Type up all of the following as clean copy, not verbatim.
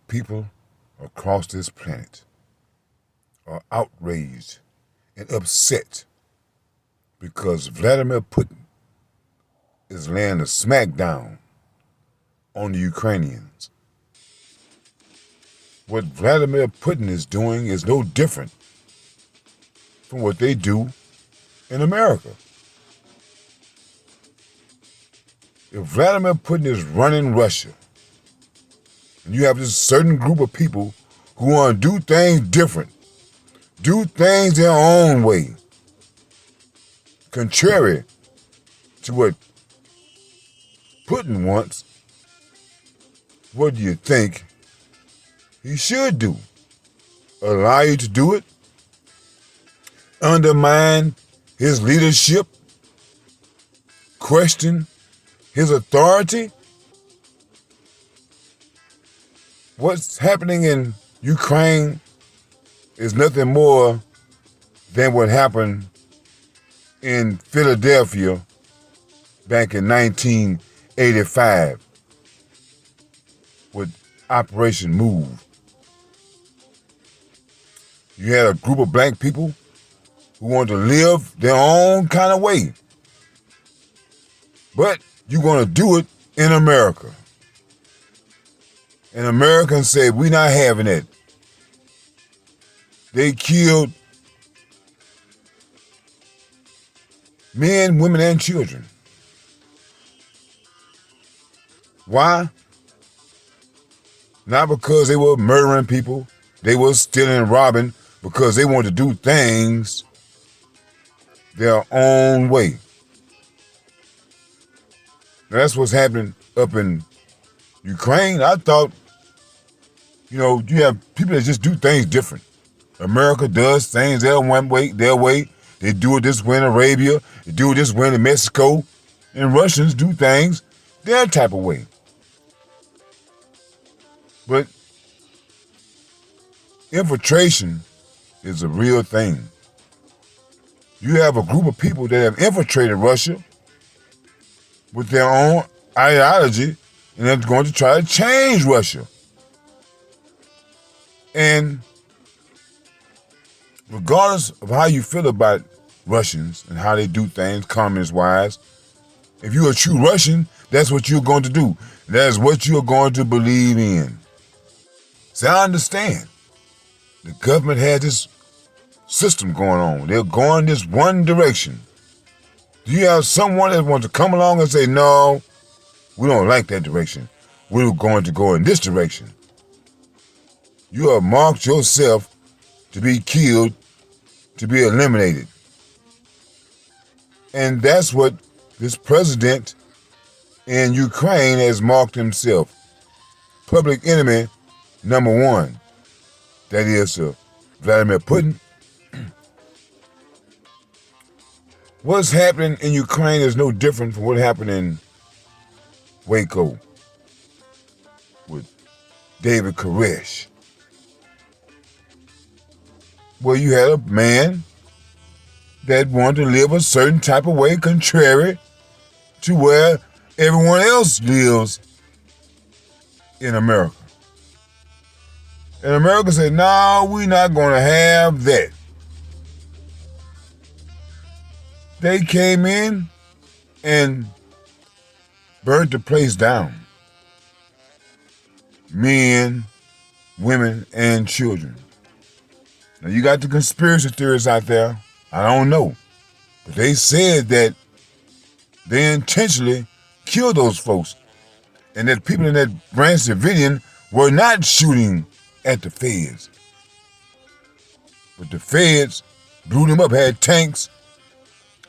people across this planet are outraged and upset because Vladimir Putin is laying a smackdown on the Ukrainians. What Vladimir Putin is doing is no different from what they do in America. If Vladimir Putin is running Russia, and you have this certain group of people who want to do things different, do things their own way, contrary to what Putin wants, what do you think he should do? Allow you to do it? Undermine his leadership? Question his authority? What's happening in Ukraine is nothing more than what happened in Philadelphia back in 1985 with Operation M.O.V.E. You had a group of black people who wanted to live their own kind of way. But you're going to do it in America. And Americans say, we're not having it. They killed men, women, and children. Why? Not because they were murdering people. They were stealing and robbing because they wanted to do things their own way. Now, that's what's happening up in Ukraine. I thought, you have people that just do things different. America does things their way. They do it this way in Arabia. They do it this way in Mexico. And Russians do things their type of way. But infiltration is a real thing. You have a group of people that have infiltrated Russia with their own ideology, and they're going to try to change Russia. And regardless of how you feel about Russians and how they do things, communist-wise, if you're a true Russian, that's what you're going to do. That's what you're going to believe in. So I understand. The government has this system going on. They're going this one direction. Do you have someone that wants to come along and say, no, we don't like that direction. We're going to go in this direction. You have marked yourself to be killed, to be eliminated. And that's what this president in Ukraine has marked himself. Public enemy number one. That is Vladimir Putin. What's happening in Ukraine is no different from what happened in Waco with David Koresh, where you had a man that wanted to live a certain type of way contrary to where everyone else lives in America. And America said, no, we're not going to have that. They came in and burnt the place down. Men, women, and children. Now you got the conspiracy theorists out there. I don't know. But they said that they intentionally killed those folks. And that people in that Branch Davidian were not shooting at the feds. But the feds blew them up, had tanks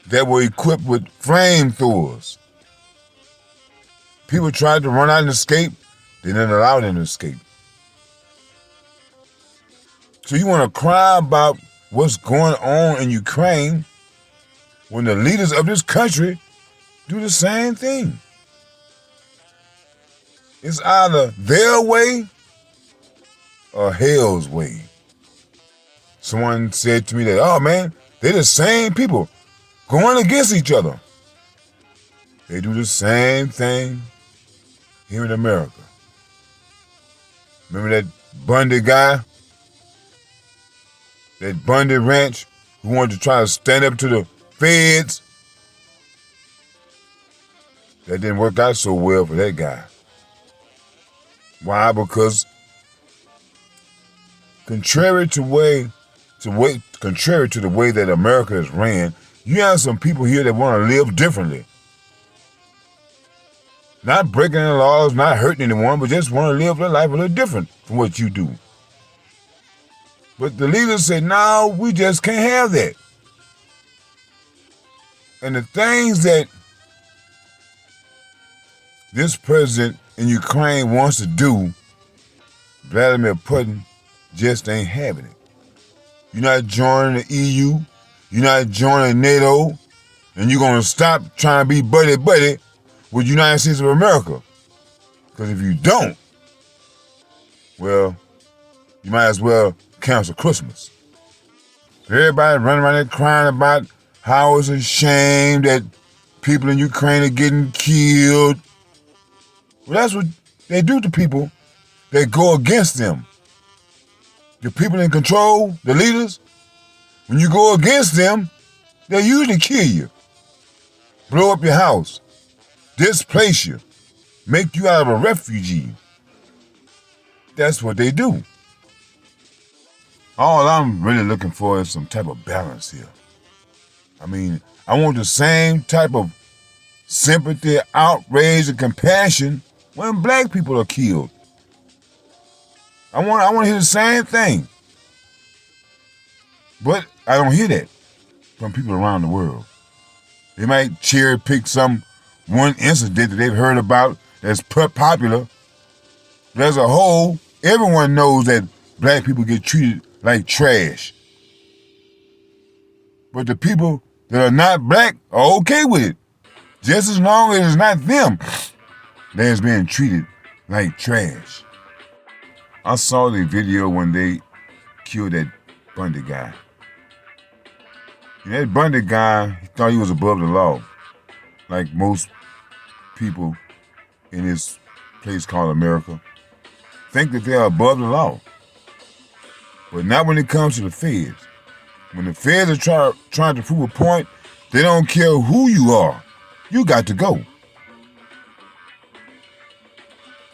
that were equipped with flamethrowers. People tried to run out and escape. They didn't allow them to escape. So you want to cry about what's going on in Ukraine when the leaders of this country do the same thing. It's either their way or hell's way. Someone said to me that, oh man, they're the same people going against each other. They do the same thing here in America. Remember that Bundy guy? That Bundy Ranch who wanted to try to stand up to the feds? That didn't work out so well for that guy. Why? Because contrary to the way that America is ran, you have some people here that want to live differently. Not breaking the laws, not hurting anyone, but just want to live their life a little different from what you do. But the leaders say, no, we just can't have that. And the things that this president in Ukraine wants to do, Vladimir Putin just ain't having it. You're not joining the EU, you're not joining NATO, and you're going to stop trying to be buddy-buddy with the United States of America. Because if you don't, well, you might as well cancel Christmas. Everybody running around there crying about how it's a shame that people in Ukraine are getting killed. Well, that's what they do to people that go against them. The people in control, the leaders, when you go against them, they usually kill you, blow up your house, displace you, make you out of a refugee. That's what they do. All I'm really looking for is some type of balance here. I mean, I want the same type of sympathy, outrage, and compassion when black people are killed. I want to hear the same thing. But I don't hear that from people around the world. They might cherry pick one incident that they've heard about that's popular. But as a whole, everyone knows that black people get treated like trash. But the people that are not black are okay with it, just as long as it's not them that's being treated like trash. I saw the video when they killed that Bundy guy. And that Bundy guy, he thought he was above the law, like most people in this place called America think that they're above the law. But not when it comes to the feds. When the feds are trying to prove a point, they don't care who you are. You got to go.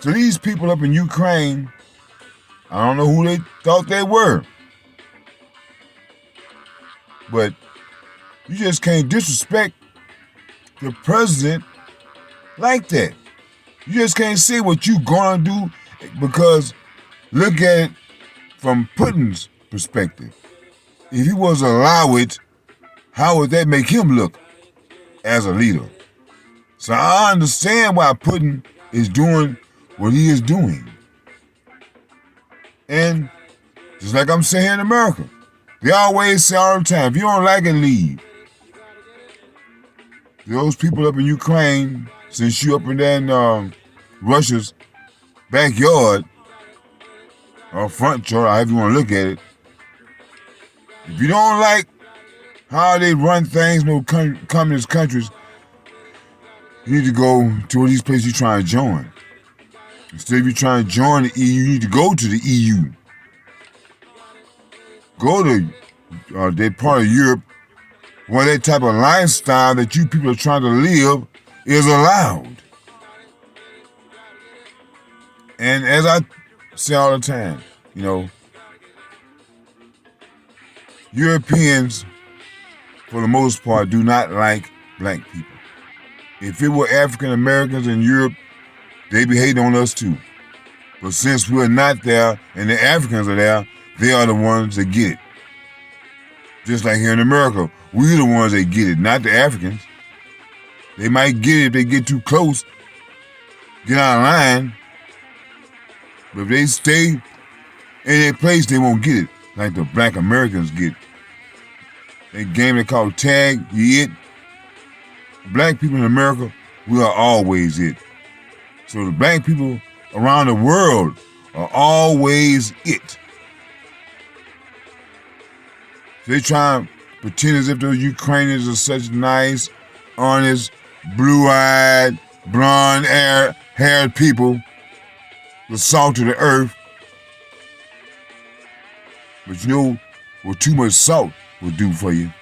So these people up in Ukraine, I don't know who they thought they were. But you just can't disrespect the president like that. You just can't say what you're going to do because look at it from Putin's perspective. If he was to allow it, how would that make him look as a leader? So I understand why Putin is doing what he is doing. And just like I'm saying in America, they always say all the time, if you don't like it, leave. Those people up in Ukraine, since you up in there in Russia's backyard, or front yard, however you want to look at it, if you don't like how they run things in those communist countries, you need to go to one of these places you're trying to join. Instead of you trying to join the EU, you need to go to the EU. Go to that part of Europe where that type of lifestyle that you people are trying to live is allowed. And as I say all the time, Europeans, for the most part, do not like black people. If it were African Americans in Europe, they'd be hating on us too. But since we're not there and the Africans are there, they are the ones that get it. Just like here in America, we're the ones that get it, not the Africans. They might get it if they get too close, get out of line. But if they stay in their place, they won't get it like the black Americans get. That game they call tag, you it. Black people in America, we are always it. So the black people around the world are always it. They try to pretend as if those Ukrainians are such nice, honest, blue-eyed, blonde-haired people, the salt of the earth. But you know what too much salt will do for you?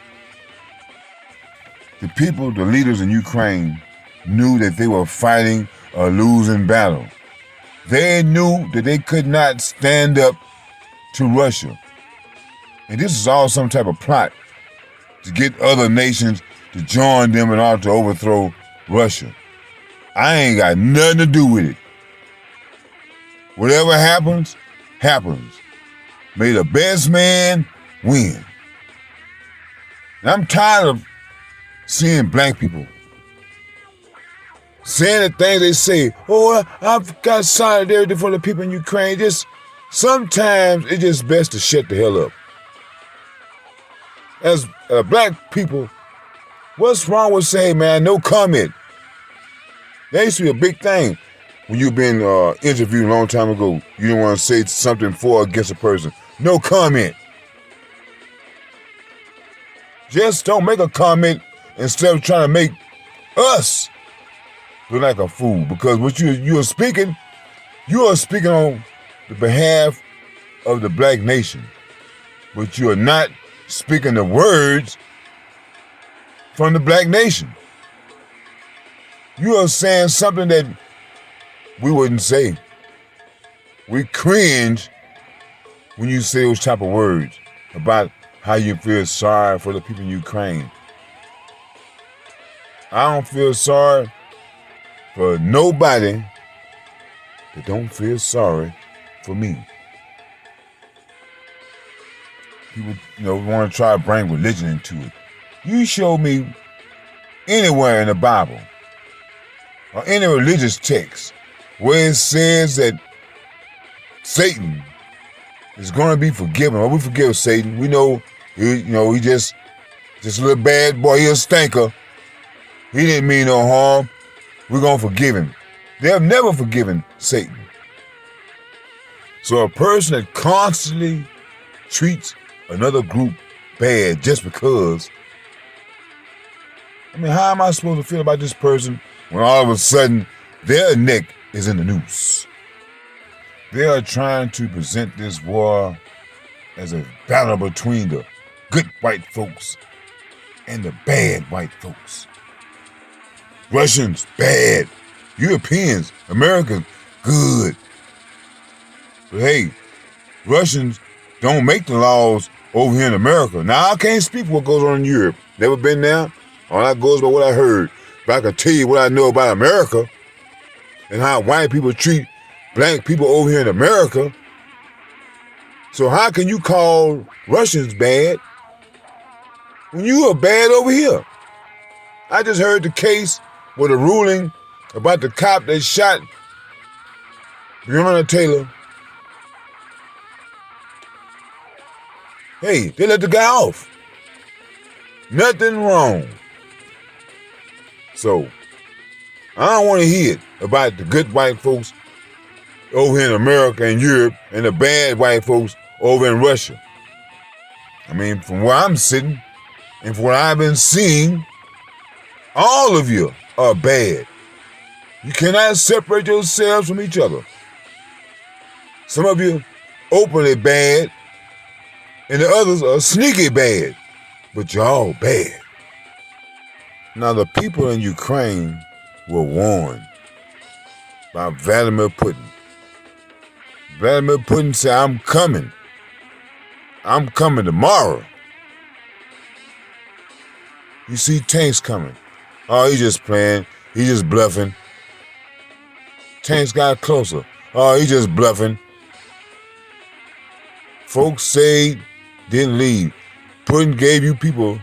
The people, the leaders in Ukraine, knew that they were fighting a losing battle. They knew that they could not stand up to Russia. And this is all some type of plot to get other nations to join them in order to overthrow Russia. I ain't got nothing to do with it. Whatever happens, happens. May the best man win. And I'm tired of seeing black people saying the things they say. Oh, I've got solidarity for the people in Ukraine. Just sometimes it's just best to shut the hell up. As black people, what's wrong with saying, man, no comment? That used to be a big thing when you've been interviewed a long time ago. You didn't want to say something for or against a person. No comment. Just don't make a comment instead of trying to make us look like a fool. Because what you are speaking on the behalf of the black nation. But you are not speaking the words from the black nation. You are saying something that we wouldn't say. We cringe when you say those type of words about how you feel sorry for the people in Ukraine. I don't feel sorry for nobody that don't feel sorry for me. People, want to try to bring religion into it. You show me anywhere in the Bible or any religious text where it says that Satan is going to be forgiven. Or we forgive Satan. We know, he just a little bad boy. He a stinker. He didn't mean no harm. We're going to forgive him. They have never forgiven Satan. So a person that constantly treats another group bad just because, how am I supposed to feel about this person when all of a sudden their neck is in the noose? They are trying to present this war as a battle between the good white folks and the bad white folks. Russians, bad. Europeans, Americans, good. But hey, Russians don't make the laws over here in America. Now, I can't speak for what goes on in Europe. Never been there. All that goes by what I heard. But I can tell you what I know about America and how white people treat black people over here in America. So how can you call Russians bad when you are bad over here? I just heard the case with a ruling about the cop that shot Breonna Taylor. Hey, they let the guy off. Nothing wrong. So, I don't want to hear it about the good white folks over here in America and Europe and the bad white folks over in Russia. From where I'm sitting and from what I've been seeing, all of you are bad. You cannot separate yourselves from each other. Some of you openly bad, and the others are sneaky bad, but you're all bad. Now, the people in Ukraine were warned by Vladimir Putin. Vladimir Putin said, I'm coming. I'm coming tomorrow. You see tanks coming. Oh, he's just playing. He's just bluffing. Tanks got closer. Oh, he's just bluffing. Folks say didn't leave. Putin gave you people,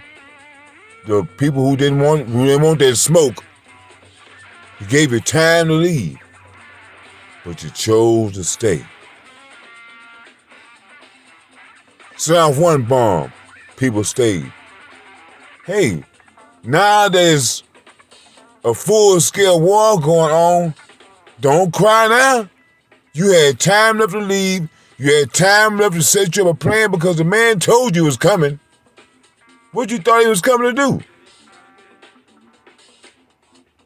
the people who didn't want that smoke. He gave you time to leave, but you chose to stay. Set off one bomb, people stayed. Hey, now there's a full-scale war going on. Don't cry now. You had time enough to leave. You had time enough to set you up a plan because the man told you he was coming. What you thought he was coming to do?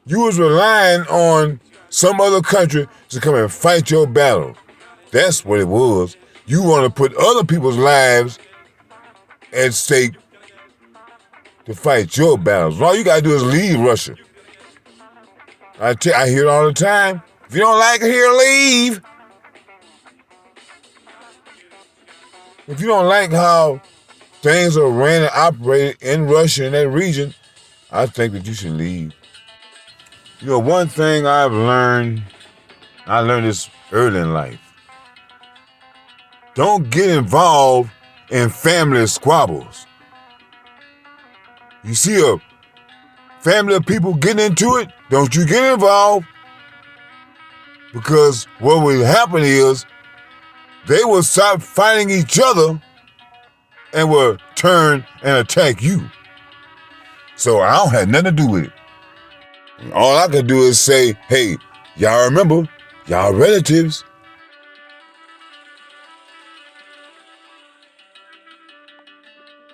You was relying on some other country to come and fight your battle. That's what it was. You want to put other people's lives at stake to fight your battles. All you got to do is leave Russia. I hear it all the time. If you don't like it here, leave. If you don't like how things are ran and operated in Russia, in that region, I think that you should leave. You know, one thing I learned this early in life. Don't get involved in family squabbles. You see a family of people getting into it, don't you get involved. Because what will happen is they will stop fighting each other and will turn and attack you. So I don't have nothing to do with it. All I can do is say, hey, y'all remember, y'all relatives.